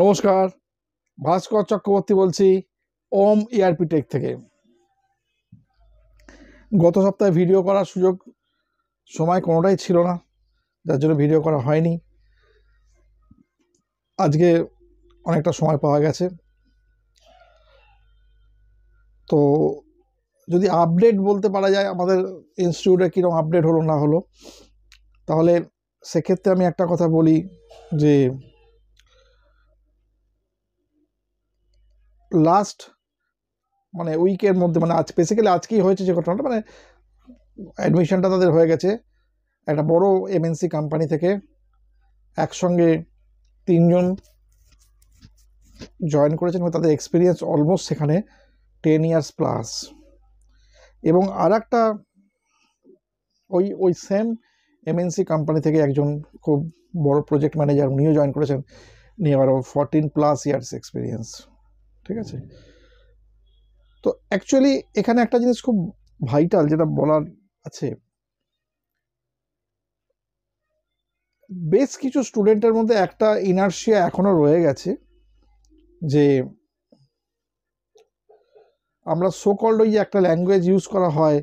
নমস্কার, ভাস্কর চক্রবর্তী বলছি ওম ERP take থেকে। গত সপ্তাহে ভিডিও করার সময় কোনোটাই ছিল না, যার জন্য ভিডিও করা হয়নি। আজকে অনেকটা সময় পাওয়া গেছে, তো যদি আপডেট বলতে পারা যায় আমাদের ইনস্টিটিউটে কীরকম আপডেট হলো না হলো, তাহলে সেক্ষেত্রে আমি একটা কথা বলি যে লাস্ট উইকের মধ্যে আজ বেসিক্যালি আজকেই হয়েছে যে ঘটনাটা, অ্যাডমিশনটা তাদের হয়ে গেছে একটা বড় এমএনসি কোম্পানি থেকে। একসঙ্গে 3 জন জয়েন করেছেন এবং তাদের এক্সপিরিয়েন্স অলমোস্ট সেখানে 10 ইয়ার্স প্লাস। এবং আর একটা ওই সেম এমএনসি কোম্পানি থেকে একজন খুব বড় প্রজেক্ট ম্যানেজার, উনিও জয়েন করেছেন, নিয়ে আরও 14+ ইয়ার্স এক্সপিরিয়েন্স। ঠিক আছে, তো অ্যাকচুয়ালি এখানে একটা জিনিস খুব ভাইটাল যেটা বলার আছে, বেশ কিছু স্টুডেন্টের মধ্যে একটা ইনার্শিয়া এখনো রয়ে গেছে যে আমরা সোকল্ড ওই যে একটা ল্যাঙ্গুয়েজ ইউজ করা হয়,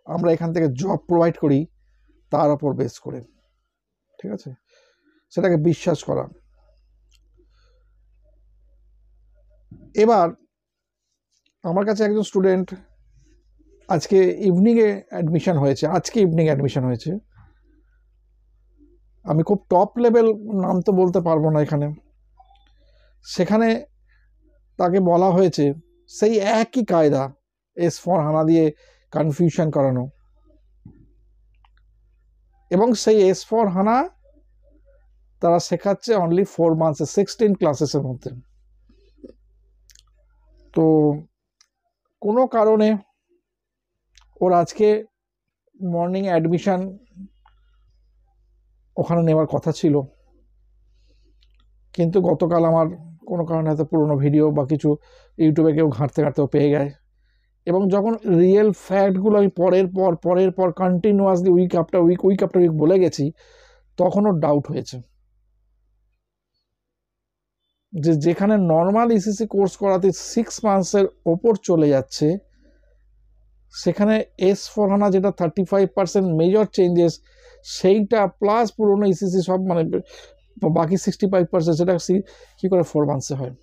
আমরা এখান থেকে জব প্রোভাইড করি তার ওপর বেস করে, ঠিক আছে, সেটাকে বিশ্বাস করা। এবার আমার কাছে একজন স্টুডেন্ট আজকে ইভিনিংয়ে অ্যাডমিশন হয়েছে, আমি খুব টপ লেভেল নাম তো বলতে পারবো না এখানে। সেখানে তাকে বলা হয়েছে সেই একই কায়দা S/4HANA দিয়ে কনফিউশন করানো, এবং সেই S/4HANA তারা শেখাচ্ছে অনলি 4 মান্থসে 16 ক্লাসেসের মধ্যে। তো কোনো কারণে ওর আজকে মর্নিং অ্যাডমিশন ওখানে নেওয়ার কথা ছিল, কিন্তু গতকাল আমার কোনো কারণে হয়তো পুরোনো ভিডিও বা কিছু ইউটিউবে কেউ ঘাঁটতেও পেয়ে যায়, এবং যখন রিয়েল ফ্যাক্টগুলো আমি পরের পর কন্টিনিউয়াসলি উইক আফটার উইক বলে গেছি, তখনও ডাউট হয়েছে যে যেখানে নর্মাল ইসিসি কোর্স করাতে 6 মান্থসের ওপর চলে যাচ্ছে, সেখানে S/4HANA যেটা 35% মেজর চেঞ্জেস, সেইটা প্লাস পুরোনো ইসিসি সব বাকি 65% সেটা কী করে 4 মান্থসে হয়?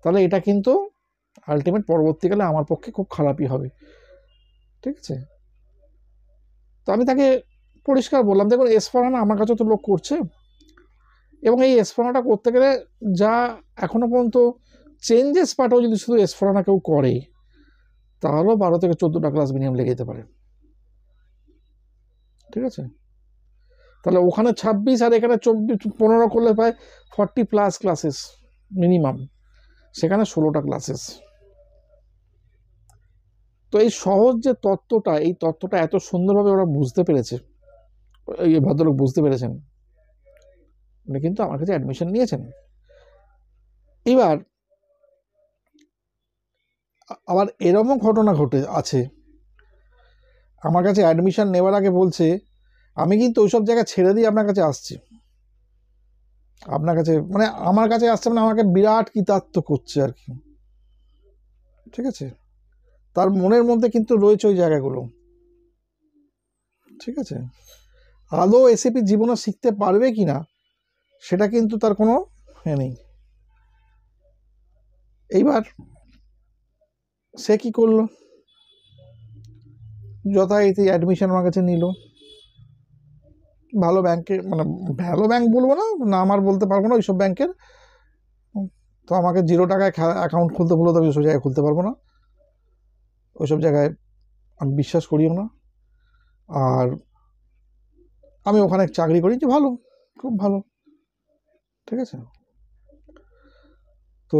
তাহলে এটা কিন্তু আলটিমেট পরবর্তীকালে আমার পক্ষে খুব খারাপই হবে, ঠিক আছে। তো আমি তাকে পরিষ্কার বললাম, দেখুন S/4HANA আমার কাছে তো লোক করছে, এবং এই S/4HANA করতে গেলে যা এখনো পর্যন্ত চেঞ্জেস পাঠাও যদি শুধু S/4HANA কেউ করে, তাহলেও 12 থেকে 14টা ক্লাস মিনিমাম লেগে যেতে পারে, ঠিক আছে। তাহলে ওখানে 26 আর এখানে 15 করলে প্রায় 40+ ক্লাসেস মিনিমাম, সেখানে 16টা ক্লাসেস। তো এই সহজ যে তত্ত্বটা, এই তত্ত্বটা এত সুন্দরভাবে ওরা বুঝতে পেরেছে, এই ভদ্রলোক বুঝতে পেরেছেন, উনি কিন্তু আমার কাছে অ্যাডমিশন নিয়েছেন। এবার আবার এরকম ঘটনা ঘটে আছে, আমার কাছে অ্যাডমিশন নেওয়ার আগে বলছে আমি কিন্তু ওইসব জায়গা ছেড়ে দিয়ে আপনার কাছে আসছি, আমার কাছে আসছে, আমাকে বিরাট কৃতার্থ করছে আর কি, ঠিক আছে। তার মনের মধ্যে কিন্তু রয়েছে ওই জায়গাগুলো, ঠিক আছে। আদৌ এসিপি জীবনে শিখতে পারবে কি না সেটা কিন্তু তার কোনো নেই। এইবার সে কি করলো, যথারীতি অ্যাডমিশন আমার কাছে নিল, ভালো ব্যাংকে, ভালো ব্যাংক বলবো না আমার বলতে পারবো না ওইসব ব্যাংকের। তো আমাকে 0 টাকায় অ্যাকাউন্ট খুলতে বললো, তো আমি ওইসব জায়গায় খুলতে পারবো না, ওইসব জায়গায় আমি বিশ্বাস করিও না। আর আমি ওখানে চাকরি করি, যে ভালো, খুব ভালো, ঠিক আছে। তো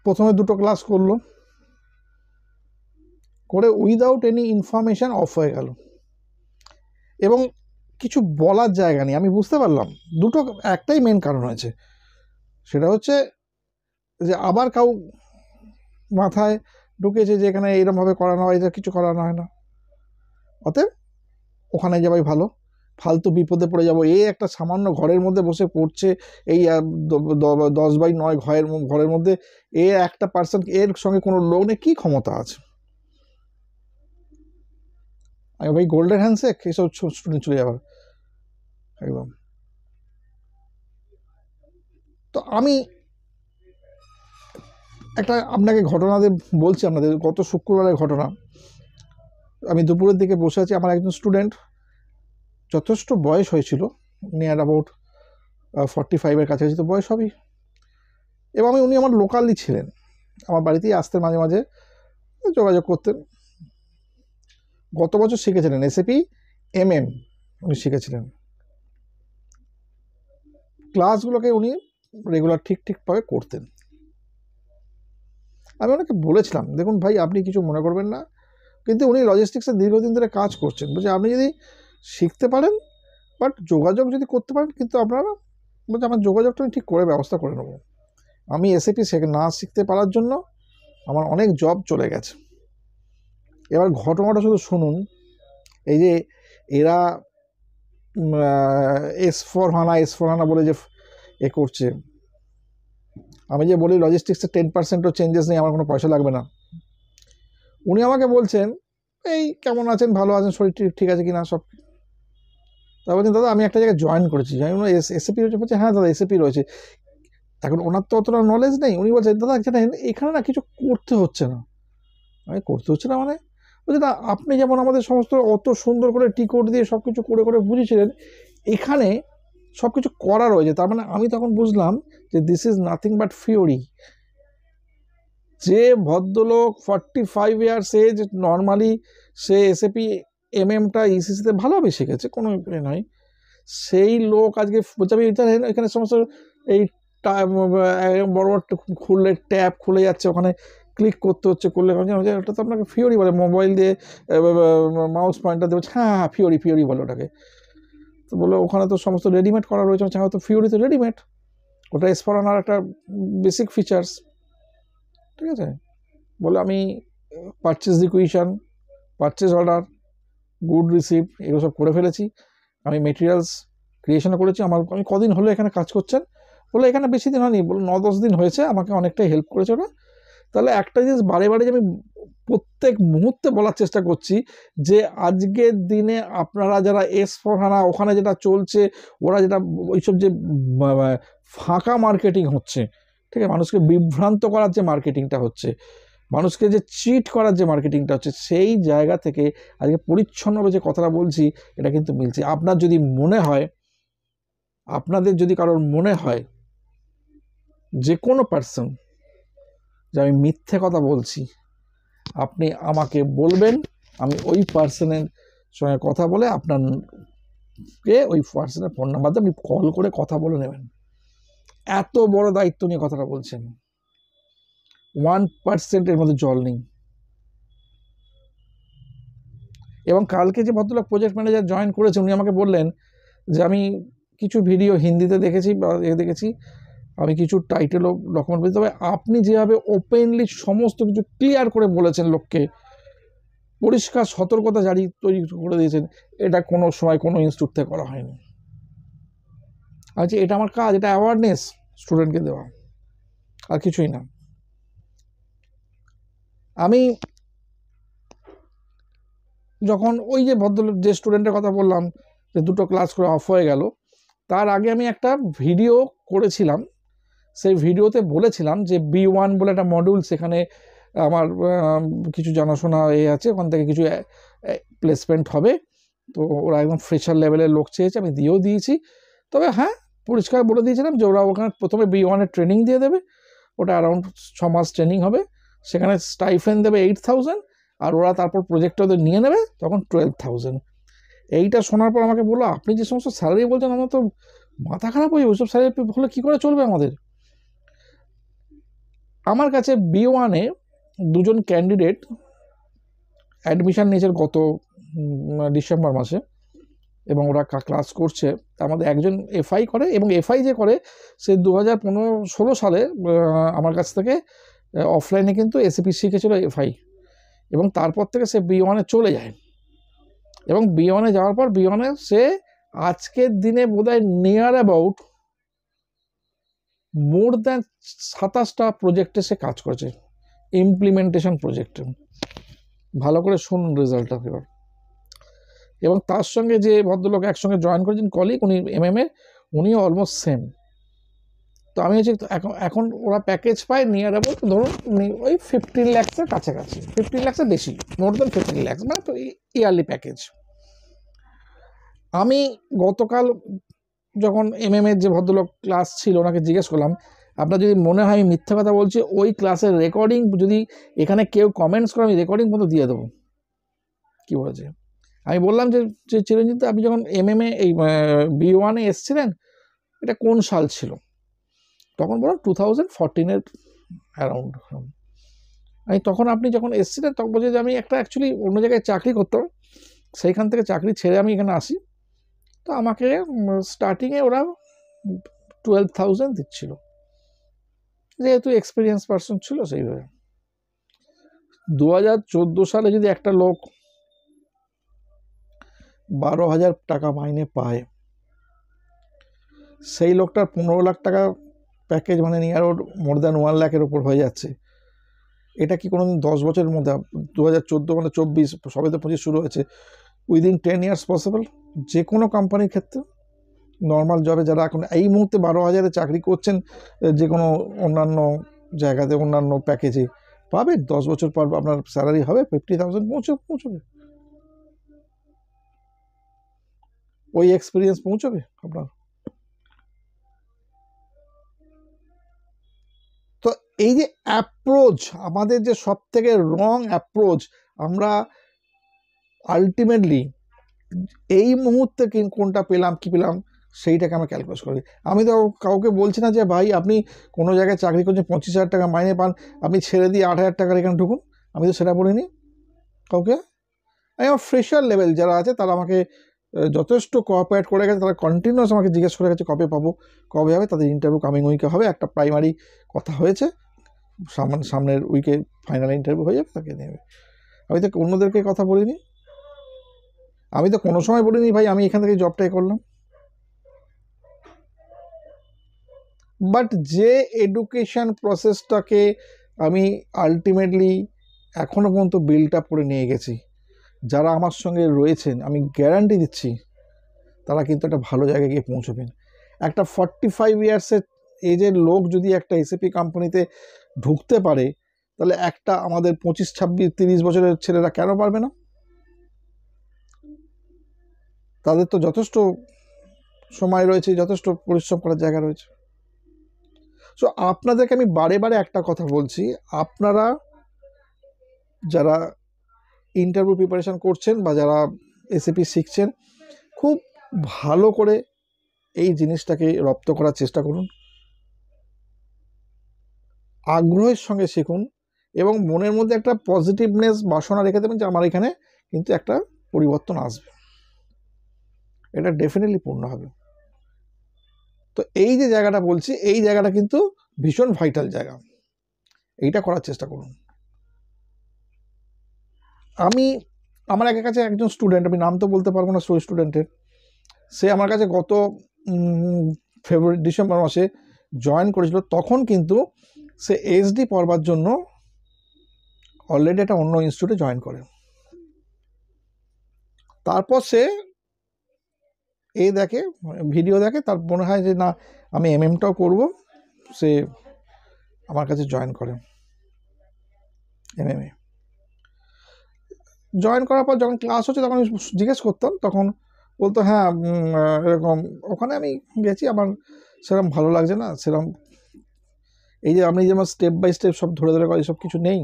প্রথমে 2টো ক্লাস করলো, করে উইদাউট এনি ইনফরমেশান অফ হয়ে গেল, এবং কিছু বলার জায়গা নেই। আমি বুঝতে পারলাম একটাই মেন কারণ হয়েছে, সেটা হচ্ছে যে আবার কাউ মাথায় ঢুকেছে যে এখানে এরমভাবে করানো হয়, কিছু করানো হয় না, অতএব ওখানে যাওয়াই ভালো। ফালতু বিপদে পড়ে যাব, এ একটা সামান্য ঘরের মধ্যে বসে পড়ছে, এই 10/9 ঘরের মধ্যে এ একটা পার্সন, এর সঙ্গে কোনো লোক নেই, কী ক্ষমতা আছে? আমি ভাই গোল্ডেন হ্যান্ডশেক এইসব স্টুডেন্ট চলে যাবার একদম। তো আমি একটা আপনাকে ঘটনা বলছি আপনাদের, গত শুক্রবারের ঘটনা। আমি দুপুরের দিকে বসে আছি, আমার একজন স্টুডেন্ট, যথেষ্ট বয়স হয়েছিল, নিয়ার অ্যাবাউট 45-এর কাছাকাছি তো বয়স হবেই, এবং উনি আমার লোকালই ছিলেন, আমার বাড়িতেই আসতেন মাঝে মাঝে, যোগাযোগ করতেন। গত বছর শিখেছিলেন SAP MM, উনি শিখেছিলেন। ক্লাসগুলোকে উনি রেগুলার ঠিকভাবে করতেন। আমি ওনাকে বলেছিলাম, দেখুন ভাই আপনি কিছু মনে করবেন না, কিন্তু উনি লজিস্টিক্সে দীর্ঘদিন ধরে কাজ করছেন, বলছে আপনি যদি শিখতে পারেন, বাট যোগাযোগ যদি করতে পারেন, কিন্তু আপনারা বলছে আমার যোগাযোগটা আমি ঠিক করে ব্যবস্থা করে নেব। আমি SAP না শিখতে পারার জন্য আমার অনেক জব চলে গেছে। এবার ঘটনাটা শুধু শুনুন। এই যে এরা S/4HANA বলে যে এ করছে, আমি যে বলি লজিস্টিক্সে 10%ও চেঞ্জেস নেই, আমার কোনো পয়সা লাগবে না। উনি আমাকে বলছেন এই কেমন আছেন, ভালো আছেন, শরীর ঠিক আছে কিনা সব। তারপর বলছেন দাদা আমি একটা জায়গায় জয়েন করেছি, আমি SAP রয়েছে, বলছে হ্যাঁ দাদা SAP রয়েছে। এখন ওনার তো অতটা নলেজ নেই, উনি বলছেন দাদা জানেন এখানে না কিছু করতে হচ্ছে না। আমি করতে হচ্ছে না মানে? বলছে না, আপনি যেমন আমাদের সমস্ত অত সুন্দর করে টিকট দিয়ে সব কিছু করে বুঝিয়েছিলেন, এখানে সব কিছু করা রয়েছে। তার মানে আমি তখন বুঝলাম যে this is nothing but theory. যে ভদ্রলোক 45 ইয়ার্স এজ, নর্মালি সে SAP MM-টা ECC-তে ভালোভাবে শিখেছে, কোনো নয়, সেই লোক আজকে বলছে আমি এখানে সমস্ত এই বড় বড় খুললে ট্যাব খুলে যাচ্ছে, ওখানে ক্লিক করতে হচ্ছে, করলে ওটা তো আপনাকে ফিওরি বলে, মোবাইল দিয়ে মাউস পয়েন্টার দিয়ে, হ্যাঁ ফিওরি বলে ওটাকে। তো বলে ওখানে তো সমস্ত রেডিমেড করা রয়েছে, তো ফিওরি তো রেডিমেড, ওটা S/4HANA একটা বেসিক ফিচার্স, ঠিক আছে। বলে আমি purchase requisition, purchase order, good receive এগুলো সব করে ফেলেছি, আমি মেটেরিয়ালস ক্রিয়েশনও করেছি। আমি কদিন হলো এখানে কাজ করছেন? বলে এখানে বেশি দিন হয়নি, বলে 9-10 দিন হয়েছে, আমাকে অনেকটাই হেল্প করেছে ওরা। তাহলে একটা জিনিস বারে যে আমি প্রত্যেক মুহূর্তে বলার চেষ্টা করছি, যে আজকের দিনে আপনারা যারা S/4HANA ওখানে যেটা চলছে, ওরা যেটা ওইসব যে ফাঁকা মার্কেটিং হচ্ছে, ঠিক আছে, মানুষকে বিভ্রান্ত করার যে মার্কেটিংটা হচ্ছে, মানুষকে যে চিট করার যে মার্কেটিংটা হচ্ছে, সেই জায়গা থেকে আজকে পরিচ্ছন্নভাবে যে কথাটা বলছি এটা কিন্তু মিলছে। আপনার যদি মনে হয়, আপনাদের যদি কারোর মনে হয়, যে কোনো পার্সন যে আমি মিথ্যে কথা বলছি, আপনি আমাকে বলবেন, আমি ওই পার্সনের সঙ্গে কথা বলে আপনাকে ওই পার্সনের ফোন নাম্বার দিয়ে আপনি কল করে কথা বলে নেবেন। এত বড় দায়িত্ব নিয়ে কথাটা বলছেন, 1%-এর মধ্যে জল নেই। এবং কালকে যে ভদ্রলোক প্রজেক্ট ম্যানেজার জয়েন করেছে, উনি আমাকে বললেন যে আমি কিছু ভিডিও হিন্দিতে দেখেছি বা দেখেছি, আমি কিছু টাইটেলও ডকুমেন্ট পেয়েছি, তবে আপনি যেভাবে ওপেনলি সমস্ত কিছু ক্লিয়ার করে বলেছেন, লোককে পরিষ্কার সতর্কতা তৈরি করে দিয়েছেন, এটা কোনো সময় কোনো ইনস্টিটিউট থেকে করা হয়নি। আচ্ছা, এটা আমার কাজ, এটা অ্যাওয়ারনেস স্টুডেন্টকে দেওয়া, আর কিছুই না। আমি যখন ওই যে ভদ্রলোক যে স্টুডেন্টের কথা বললাম যে 2টো ক্লাস করে অফ হয়ে গেল, তার আগে আমি একটা ভিডিও করেছিলাম, সেই ভিডিওতে বলেছিলাম যে B1 বলে একটা মডিউল, সেখানে আমার কিছু জানাশোনা আছে, ওখান থেকে কিছু প্লেসমেন্ট হবে। তো ওরা একদম ফ্রেশার লেভেলের লোক চেয়েছে, আমি দিয়েও দিয়েছি। তবে হ্যাঁ, পরিষ্কার বলে দিয়েছিলাম যে ওরা ওখানে প্রথমে B1-এর ট্রেনিং দিয়ে দেবে, ওটা অ্যারাউন্ড 6 মাস ট্রেনিং হবে, সেখানে স্টাইফেন্ড দেবে 8,000, আর ওরা তারপর প্রজেক্টটা ওদের নিয়ে নেবে, তখন 12,000। এইটা শোনার পর আমাকে বললো, আপনি যে সমস্ত স্যালারি বলছেন, আমার তো মাথা খারাপ হয়ে যাবে, ওইসব স্যালারি হলে কী করে চলবে আমাদের। আমার কাছে B1-এ 2জন ক্যান্ডিডেট অ্যাডমিশান নিয়েছে গত ডিসেম্বর মাসে, এবং ওরা ক্লাস করছে। তার মধ্যে একজন FI করে, এবং FI যে করে সে 2015-16 সালে আমার কাছ থেকে অফলাইনে কিন্তু SAP শিখেছিল FI, এবং তারপর থেকে সে B1-এ চলে যায়, এবং B1-এ যাওয়ার পর B1-এ সে আজকের দিনে বোধহয় নিয়ার অ্যাবাউট মোর দ্যান 27টা প্রজেক্টে সে কাজ করেছে, ইমপ্লিমেন্টেশন প্রজেক্টে। ভালো করে শুনুন রেজাল্টটা এবার। এবং তার সঙ্গে যে ভদ্রলোক একসঙ্গে জয়েন করেছেন কলিগ, উনি এমএমএ, উনিও অলমোস্ট সেম। তো আমি হচ্ছে এখন ওরা প্যাকেজ পায় নিয়ার অ্যাবাউট ধরুন ওই 15 lakhs-এর কাছাকাছি, 15 lakhs-এর বেশি, মোর দ্যান 15 lakhs, মানে তো ইয়ারলি প্যাকেজ। আমি গতকাল যখন এমএমএর যে ভদ্রলোক ক্লাস ছিল ওনাকে জিজ্ঞেস করলাম, আপনার যদি মনে হয় আমি মিথ্যা কথা বলছি, ওই ক্লাসের রেকর্ডিং যদি এখানে কেউ কমেন্টস করে আমি রেকর্ডিং পর্যন্ত দিয়ে দেবো। কী বলেছে? আমি বললাম যে চিরঞ্জিত, আপনি যখন এমএমএ এই B1-এ এসছিলেন, এটা কোন সাল ছিল? তখন বললাম 2014-এর অ্যারাউন্ড। আমি তখন আপনি যখন এসছিলেন তখন বলছি যে আমি একটা অ্যাকচুয়ালি অন্য জায়গায় চাকরি করতাম, সেইখান থেকে চাকরি ছেড়ে আমি এখানে আসি। তো আমাকে স্টার্টিংয়ে ওরা 12,000 দিচ্ছিল, যেহেতু এক্সপিরিয়েন্স পার্সন ছিল সেইভাবে। 2014 সালে যদি একটা লোক 12,000 টাকা মাইনে পায়, সেই লোকটার 15 লাখ টাকা প্যাকেজ, মানে নিয়ার মোর দ্যান 1 লাখের ওপর হয়ে যাচ্ছে। এটা কি কোনোদিন 10 বছরের মধ্যে, 2014 মানে 24, সবে তো 25 শুরু হয়েছে, উইদিন 10 ইয়ার্স পসিবল যে কোনো কোম্পানির ক্ষেত্রে? নর্মাল জবে যারা এখন এই মুহূর্তে 12,000-এ চাকরি করছেন, যে কোনো অন্যান্য জায়গাতে অন্যান্য প্যাকেজে পাবেন, 10 বছর পর আপনার স্যালারি হবে 50,000 পৌঁছবে, ওই এক্সপিরিয়েন্স পৌঁছবে আপনার। তো এই যে অ্যাপ্রোচ, আমাদের যে সব থেকে রং অ্যাপ্রোচ, আমরা আলটিমেটলি এই মুহূর্তে কোনটা পেলাম কি পেলাম সেইটাকে আমরা ক্যালকুলেট করি। আমি তো কাউকে বলছি না যে ভাই আপনি কোনো জায়গায় চাকরি করছেন 25,000 টাকা মাইনে পান, আপনি ছেড়ে দিয়ে 8,000 টাকার এখানে ঢুকুন, আমি তো সেটা বলিনি কাউকে। আমি আমার ফ্রেশার লেভেল যারা আছে তারা আমাকে যথেষ্ট কোঅপারেট করে গেছে, তারা কন্টিনিউয়াস আমাকে জিজ্ঞেস করে গেছে কবে পাবো, কবে হবে, তাদের ইন্টারভিউ কামিং উইকে হবে, একটা প্রাইমারি কথা হয়েছে, সামনের উইকে ফাইনাল ইন্টারভিউ হয়ে যাবে, তাকে নেবে। আমি তো অন্যদেরকে কথা বলিনি, আমি তো কোনো সময় বলিনি ভাই আমি এখান থেকে জবটাই করলাম। বাট যে এডুকেশন প্রসেসটাকে আমি আলটিমেটলি এখনও পর্যন্ত বিল্ড আপ করে নিয়ে গেছি, যারা আমার সঙ্গে রয়েছেন আমি গ্যারান্টি দিচ্ছি তারা কিন্তু একটা ভালো জায়গায় গিয়ে পৌঁছবেন। একটা 45 ইয়ার্সের এজের লোক যদি একটা এসএপি কোম্পানিতে ঢুকতে পারে, তাহলে একটা আমাদের 25, 26, 30 বছরের ছেলেরা কেন পারবে না? তাদের তো যথেষ্ট সময় রয়েছে, যথেষ্ট পরিশ্রম করার জায়গা রয়েছে। সো আপনাদেরকে আমি বারে বারে একটা কথা বলছি, আপনারা যারা ইন্টারভিউ প্রিপারেশান করছেন বা যারা এসএপি শিখছেন, খুব ভালো করে এই জিনিসটাকে রপ্ত করার চেষ্টা করুন, আগ্রহের সঙ্গে শিখুন এবং মনের মধ্যে একটা পজিটিভনেস বাসনা রেখে দেবেন যে আমার এখানে কিন্তু একটা পরিবর্তন আসবে, এটা ডেফিনেটলি পূর্ণ হবে। তো এই যে জায়গাটা বলছি, এই জায়গাটা কিন্তু ভীষণ ভাইটাল জায়গা, এইটা করার চেষ্টা করুন। আমার কাছে একজন স্টুডেন্ট, আমি নাম তো বলতে পারবো না স্টুডেন্টের, সে আমার কাছে গত ডিসেম্বর মাসে জয়েন করেছিল। তখন কিন্তু সে এসডি পড়বার জন্য অলরেডি একটা অন্য ইনস্টিটিউটে জয়েন করে। তারপর সে দেখে, ভিডিও দেখে, তার মনে হয় যে না আমি এমএমটাও করব, সে আমার কাছে জয়েন করে। এমএমএ জয়েন করার পর যখন ক্লাস হচ্ছে তখন আমি জিজ্ঞেস করতাম, তখন বলতো হ্যাঁ এরকম, ওখানে আমি গেছি, আমার সেরকম ভালো লাগছে না, সেরকম এই যে আপনি যেমন স্টেপ বাই স্টেপ সব ধরে ধরে করে সব কিছু নেই।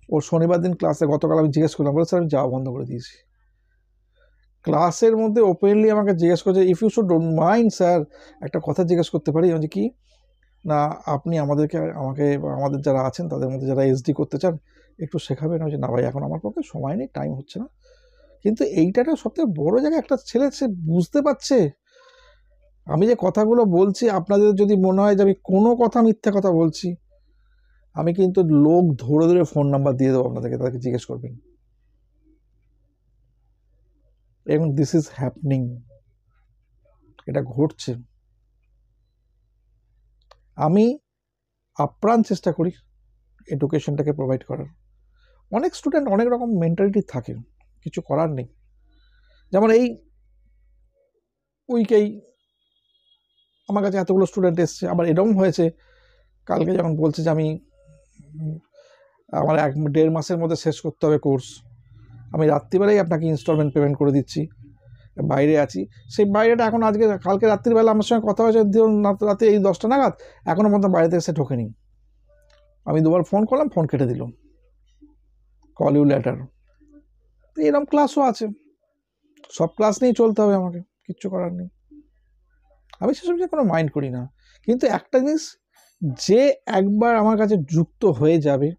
ওর শনিবার দিন ক্লাসে গতকাল আমি জিজ্ঞেস করলাম, বলে স্যার আমি যাওয়া বন্ধ করে দিয়েছি। ক্লাসের মধ্যে ওপেনলি আমাকে জিজ্ঞেস করছে, if you should don't mind sir, একটা কথা জিজ্ঞেস করতে পারি? যে কি না, আপনি আমাকে আমাদের যারা আছেন তাদের মধ্যে যারা এসডি করতে চান একটু শেখাবেন? আমি না ভাই এখন আমার পক্ষে সময় নেই, টাইম হচ্ছে না। কিন্তু এইটা সবথেকে বড় জায়গায় একটা ছেলে সে বুঝতে পারছে আমি যে কথাগুলো বলছি, আপনাদের যদি মনে হয় যে আমি কোনো কথা মিথ্যে কথা বলছি, আমি কিন্তু লোক ধরে ধরে ফোন নাম্বার দিয়ে দেবো আপনাদেরকে, তাদেরকে জিজ্ঞেস করবেন। এবং দিস ইজ হ্যাপনিং, এটা ঘটছে। আমি আপ্রাণ চেষ্টা করি এডুকেশনটাকে প্রোভাইড করার। অনেক স্টুডেন্ট অনেক রকম মেন্টালিটি থাকে, কিছু করার নেই। যেমন এই উইকেই আমার কাছে এতগুলো স্টুডেন্ট এসছে, আবার এরকম হয়েছে কালকে যখন বলছে যে আমি আমার 1-1.5 মাসের মধ্যে শেষ করতে হবে কোর্স, আমি রাত্রিবেলায় আপনাকে ইনস্টলমেন্ট পেমেন্ট করে দিচ্ছি, বাইরে আছি। সেই বাইরেটা এখন কালকে রাত্রিবেলা আমার সঙ্গে কথা হয়েছে রাতে এই 10টা নাগাদ, এখনও পর্যন্ত বাড়িতে এসে ঢোকেনি। আমি 2বার ফোন করলাম, ফোন কেটে দিল, কল ইউ লেটার। তো এরকম ক্লাসও আছে, সব ক্লাস নিয়েই চলতে হবে আমাকে, কিচ্ছু করার নেই। আমি সেসব যে কোনো মাইন্ড করি না। কিন্তু একটা জিনিস, যে একবার আমার কাছে যুক্ত হয়ে যাবে,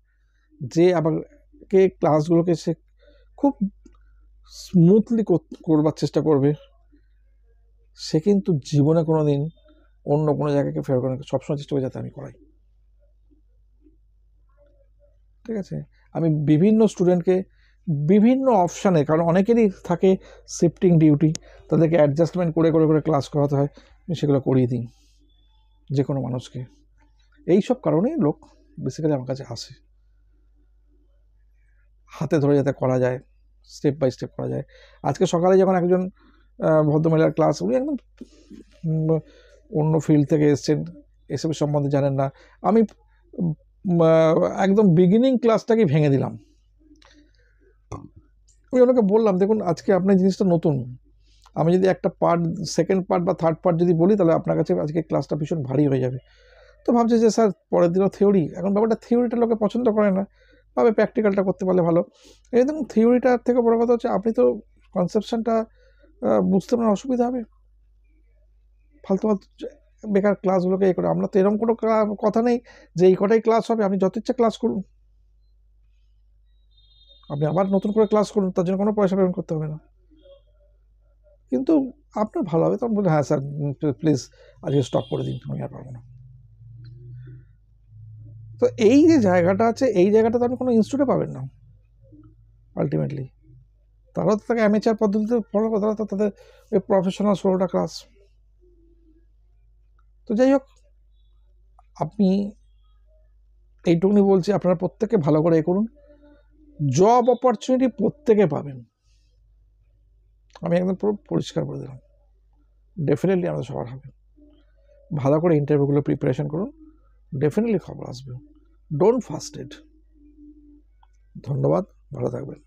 যে আমাকে ক্লাসগুলোকে সে খুব স্মুথলি করবার চেষ্টা করবে, সে কিন্তু জীবনে কোনো দিন অন্য কোনো জায়গাকে ফেরত করে সবসময় চেষ্টা করে যাতে আমি করাই। ঠিক আছে, আমি বিভিন্ন স্টুডেন্টকে বিভিন্ন অপশানে, কারণ অনেকেরই থাকে শিফটিং ডিউটি, তাদেরকে অ্যাডজাস্টমেন্ট করে করে করে ক্লাস করাতে হয়, আমি সেগুলো করিয়ে দিই যে কোনো মানুষকে। এইসব কারণেই লোক বেসিক্যালি আমার কাছে আসে, হাতে ধরে যাতে করা যায়, স্টেপ বাই স্টেপ করা যায়। আজকে সকালে যখন একজন ভদ্রমহিলার ক্লাস, উনি একদম অন্য ফিল্ড থেকে এসছেন, এসব সম্বন্ধে জানেন না, আমি একদম বিগিনিং ক্লাসটাকে ভেঙে দিলাম। আমি ওনাকে বললাম, দেখুন আজকে আপনার জিনিসটা নতুন, আমি যদি একটা পার্ট, সেকেন্ড পার্ট বা থার্ড পার্ট যদি বলি, তাহলে আপনার কাছে আজকে ক্লাসটা ভীষণ ভারী হয়ে যাবে। তো ভাবছে যে স্যার পরের দিনও থিওরি, এখন ব্যাপারটা থিওরিটা লোকে পছন্দ করে না, ভাবে প্র্যাকটিক্যালটা করতে পারলে ভালো। এই দেখুন থিওরিটার থেকে বড় কথা হচ্ছে আপনি তো কনসেপশনটা বুঝতে আপনার অসুবিধা হবে, ফালতু ফালতু বেকার ক্লাসগুলোকে এই করে। আমরা তো এরকম কোনো কথা নেই যে এই কটাই ক্লাস হবে, আপনি যত ইচ্ছা ক্লাস করুন, আপনি আবার নতুন করে ক্লাস করুন, তার জন্য কোনো পয়সা পেমেন্ট করতে হবে না। কিন্তু আপনার ভালো হবে, তখন বলুন হ্যাঁ স্যার প্লিজ আজকে স্টপ করে দিন, আমি আর পারবো না। তো এই যে জায়গাটা আছে, এই জায়গাটা তো আপনি কোনো ইনস্টিটিউটে পাবেন না আলটিমেটলি। তারাও তো তাকে অ্যামেচার পদ্ধতিতে ফলো করে, তারা তো তাদের ওই প্রফেশনাল 16টা ক্লাস। তো যাই হোক, আপনি এইটুকুনি বলছি, আপনারা প্রত্যেকে ভালো করে এ করুন, জব অপরচুনিটি প্রত্যেকে পাবেন, আমি একদম পুরো পরিষ্কার করে দিলাম, ডেফিনেটলি আমাদের সবার হবে। ভালো করে ইন্টারভিউগুলো প্রিপারেশন করুন, ডেফিনেটলি খবর আসবে, ডোন্ট ফাস্টেড। ধন্যবাদ, ভালো থাকবেন।